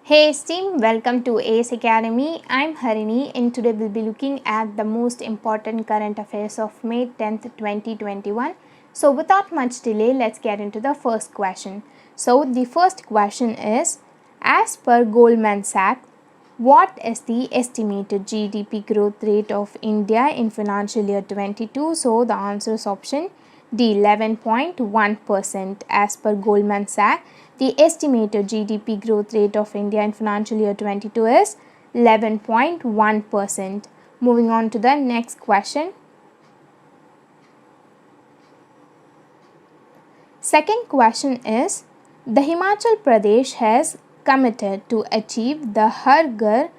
Hey team, welcome to ACE Academy. I'm Harini and today we'll be looking at the most important current affairs of May 10th, 2021. So without much delay, let's get into the first question. So the first question is, as per Goldman Sachs, what is the estimated GDP growth rate of India in financial year 22? So the answer is option D, 11.1%. As per Goldman Sachs, the estimated GDP growth rate of India in financial year 22 is 11.1%. Moving on to the next question. Second question is, the Himachal Pradesh has committed to achieve the Har Ghar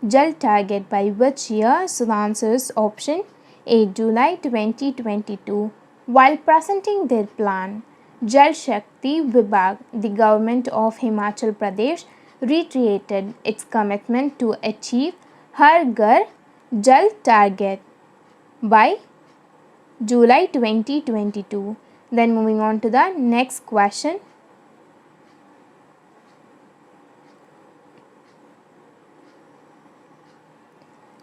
Jal target by which year? So the answer is option A, July 2022. While presenting their plan, Jal Shakti Vibhag, the government of Himachal Pradesh, reiterated its commitment to achieve Har Ghar Jal target by July 2022. Then moving on to the next question.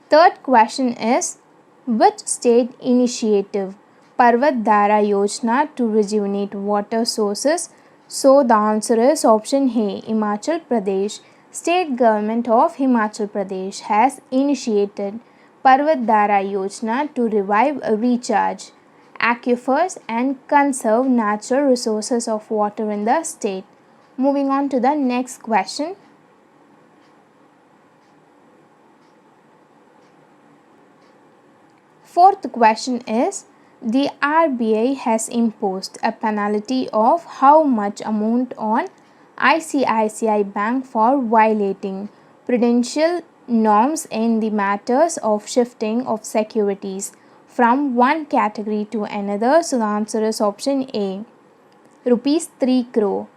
Third question is, which state initiative Parvat Dhara Yojana to rejuvenate water sources? So the answer is option A, Himachal Pradesh. State government of Himachal Pradesh has initiated Parvat Dhara Yojana to revive, recharge aquifers and conserve natural resources of water in the state. Moving on to the next question. Fourth question is, the RBI has imposed a penalty of how much amount on ICICI Bank for violating prudential norms in the matters of shifting of securities from one category to another? So the answer is option A, rupees 3 crore.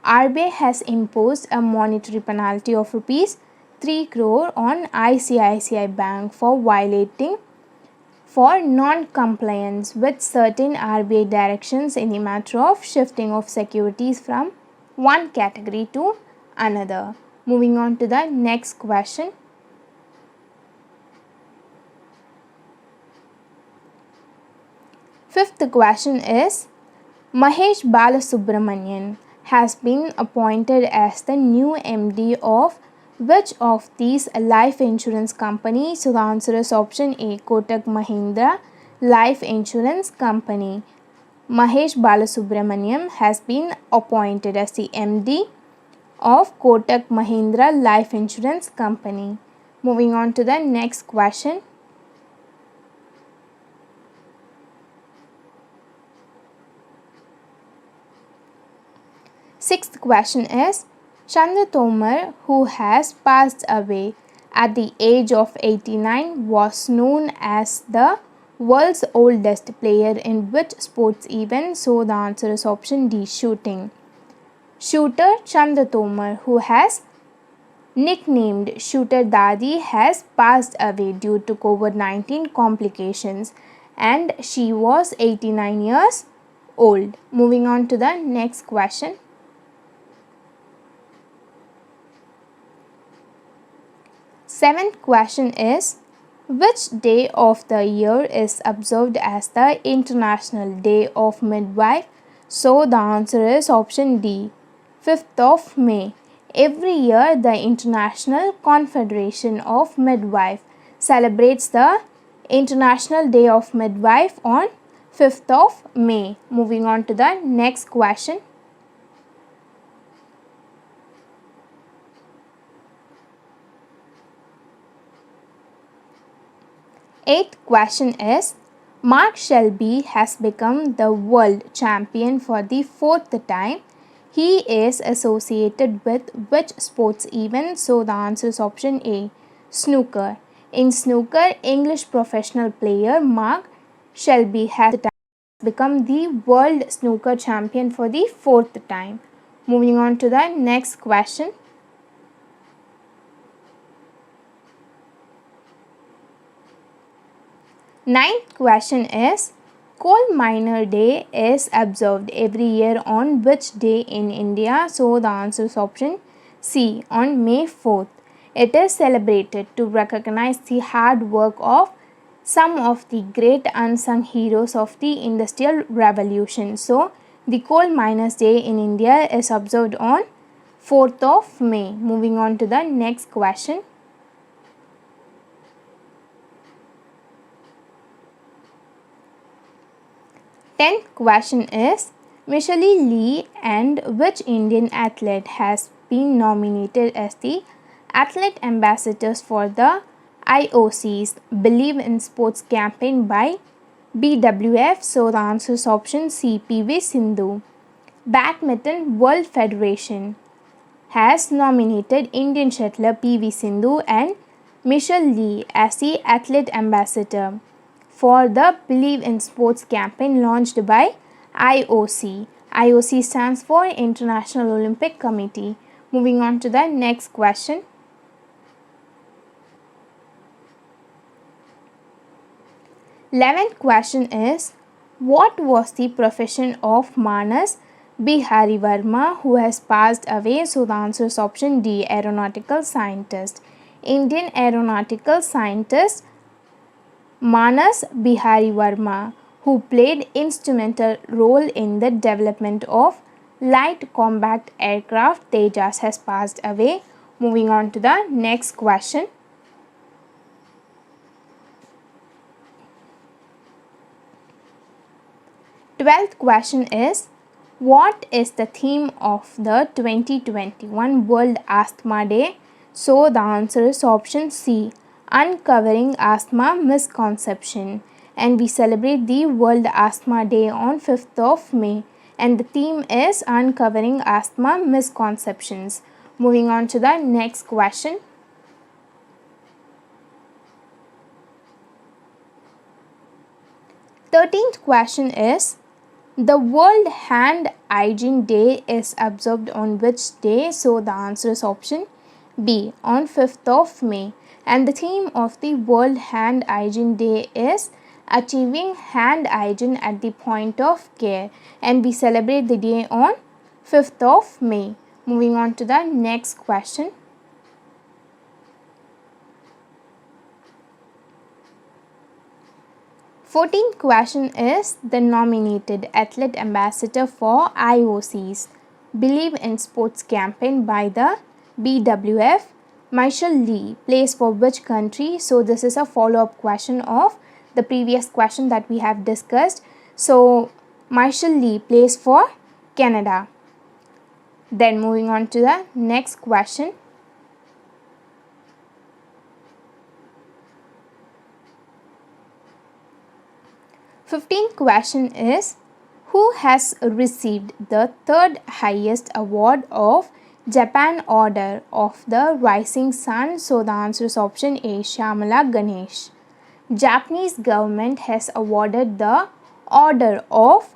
RBI has imposed a monetary penalty of rupees 3 crore on ICICI Bank for violating for non-compliance with certain RBI directions in the matter of shifting of securities from one category to another. Moving on to the next question. Fifth question is, Mahesh Balasubramanian has been appointed as the new MD of which of these life insurance companies? So the answer is option A, Kotak Mahindra Life Insurance Company. Mahesh Balasubramanian has been appointed as the MD of Kotak Mahindra Life Insurance Company. Moving on to the next question. Sixth question is, Chandra Tomar, who has passed away at the age of 89, was known as the world's oldest player in which sports event? So the answer is option D, shooting. Shooter Chandra Tomar, who has nicknamed Shooter Dadi, has passed away due to COVID-19 complications and she was 89 years old. Moving on to the next question. Seventh question is, which day of the year is observed as the International Day of Midwife? So the answer is option D, 5th of May. Every year the International Confederation of Midwife celebrates the International Day of Midwife on 5th of May. Moving on to the next question. Eighth question is, Mark Shelby has become the world champion for the fourth time. He is associated with which sports event? So the answer is option A, snooker. In snooker, English professional player Mark Shelby has become the world snooker champion for the fourth time. Moving on to the next question. Ninth question is, Coal Miner Day is observed every year on which day in India? So the answer is option C. On May 4th. It is celebrated to recognize the hard work of some of the great unsung heroes of the Industrial Revolution. So, the Coal Miners' Day in India is observed on 4th of May. Moving on to the next question. 10th question is Michelle Lee and which Indian athlete has been nominated as the athlete ambassadors for the IOC's Believe in Sports campaign by BWF? So the answer is option C, PV Sindhu. Badminton World Federation has nominated Indian shuttler PV Sindhu and Michelle Lee as the athlete ambassador for the Believe in Sports campaign launched by IOC. IOC stands for International Olympic Committee. Moving on to the next question. 11th question is what was the profession of Manas Bihari Verma, who has passed away? So the answer is option D, aeronautical scientist. Indian aeronautical scientist Manas Bihari Verma, who played instrumental role in the development of light combat aircraft Tejas, has passed away. Moving on to the next question. 12th question is what is the theme of the 2021 World Asthma Day? So the answer is option C, uncovering asthma misconception, and we celebrate the World Asthma Day on 5th of May, and the theme is uncovering asthma misconceptions. Moving on to the next question. 13th question is the World Hand Hygiene Day is observed on which day? So the answer is option B, on 5th of May, and the theme of the World Hand Hygiene Day is achieving hand hygiene at the point of care, and we celebrate the day on 5th of May. Moving on to the next question. 14th question is the nominated athlete ambassador for IOC's Believe in Sports campaign by the BWF, Michelle Lee, plays for which country? So this is a follow-up question of the previous question that we have discussed. So Michelle Lee plays for Canada. Then moving on to the next question. 15th question is who has received the third highest award of Japan Order of the Rising Sun? So the answer is option A, Shyamala Ganesh. Japanese government has awarded the Order of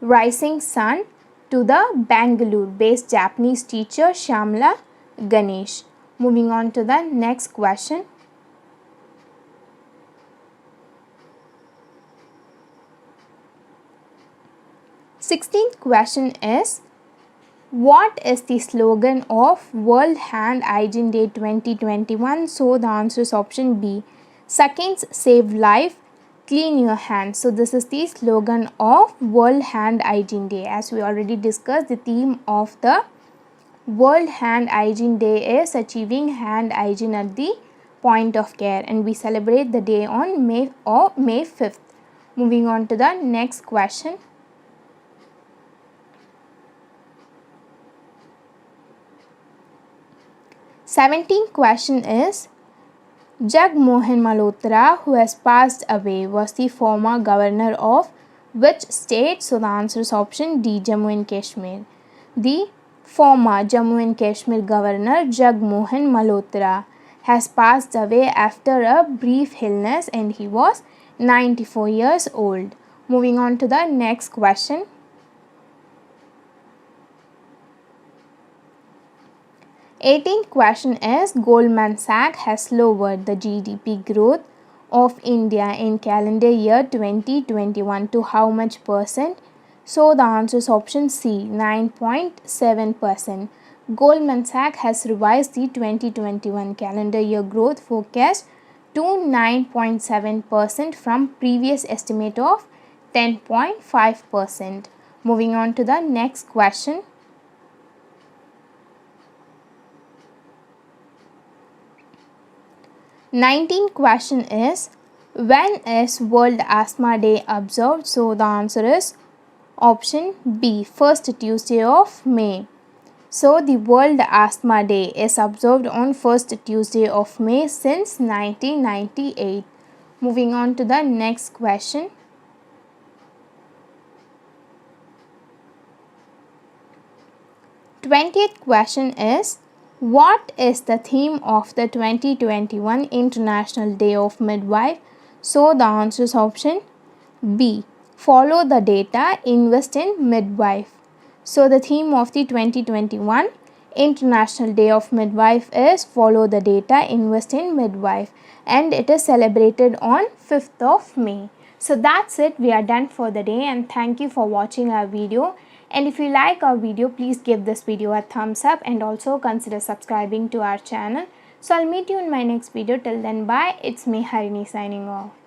Rising Sun to the Bangalore based Japanese teacher Shyamala Ganesh. Moving on to the next question. 16th question is what is the slogan of World Hand Hygiene Day 2021? So the answer is option B, seconds save life, clean your hands. So this is the slogan of World Hand Hygiene Day. As we already discussed, the theme of the World Hand Hygiene Day is achieving hand hygiene at the point of care, and we celebrate the day on May 5th. Moving on to the next question. 17th question is Jagmohan Malhotra, who has passed away, was the former governor of which state? So the answer is option D, Jammu and Kashmir. The former Jammu and Kashmir governor Jagmohan Malhotra has passed away after a brief illness, and he was 94 years old. Moving on to the next question. 18th question is Goldman Sachs has lowered the GDP growth of India in calendar year 2021 to how much percent? So the answer is option C, 9.7%. Goldman Sachs has revised the 2021 calendar year growth forecast to 9.7% from previous estimate of 10.5%. Moving on to the next question. 19th question is, when is World Asthma Day observed? So the answer is option B, first Tuesday of May. So the World Asthma Day is observed on first Tuesday of May since 1998. Moving on to the next question. 20th question is, what is the theme of the 2021 International Day of Midwife? So the answer is option B, follow the data, invest in midwife. So the theme of the 2021 International Day of Midwife is follow the data, invest in midwife, and it is celebrated on 5th of May. So that's it, we are done for the day, and thank you for watching our video. And if you like our video, please give this video a thumbs up and also consider subscribing to our channel. So I'll meet you in my next video. Till then, bye. It's me, Harini, signing off.